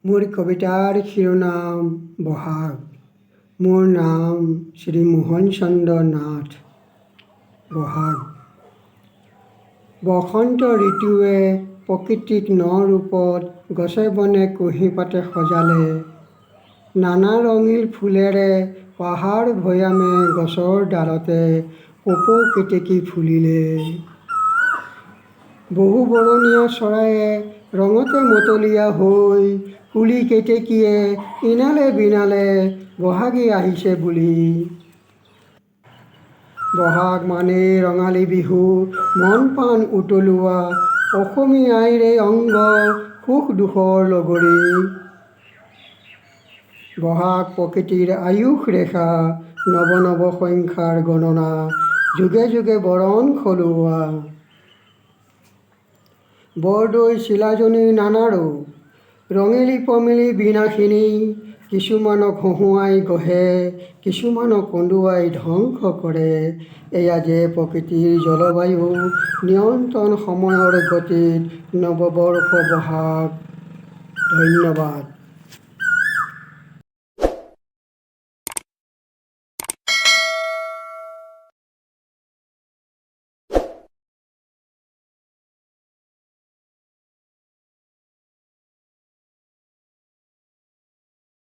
মোৰ কবিতাৰ শিৰোনাম বহাগ। মোৰ নাম শ্ৰী মোহন চন্দ্ৰ নাথ। বহাগ। বসন্ত ঋতুৱে প্ৰকৃতিক ন ৰূপত গছে বনে কুঁহি পাতে সজালে। নানা ৰঙীল ফুলেৰে পাহাৰ ভৈয়ামে গছৰ ডালতে কপৌ কেতেকী ফুলিলে। বহু বৰণীয়া চৰায়ে ৰঙতে মতলীয়া হৈ কুলি কেতেকীয়ে ইনালে বিনালে বহাগী আহিছে বুলি। বহাগ মানেই ৰঙালী বিহু, মন প্ৰাণ উতলোৱা অসমীয়া আইৰে অংগ, সুখ দুখৰ লগৰী। বহাগ প্ৰকৃতিৰ আয়ুস ৰেখা, নৱ নৱ সংখ্যাৰ গণনা, যুগে যুগে বৰণ সলোৱা। বৰদৈ চিলাজনীৰ নানা ৰূপ, ৰঙিলী পমিলি বিনাশিনী, কিছুমানক হহুৱাই গঢ়ে, কিছুমানক কন্দুৱাই ধ্বংস কৰে। এয়া যে প্ৰকৃতিৰ জলবায়ু নিয়ন্ত্ৰণ সময়ৰ গতিত নৱবৰ্ষ বহাগ। ধন্যবাদ।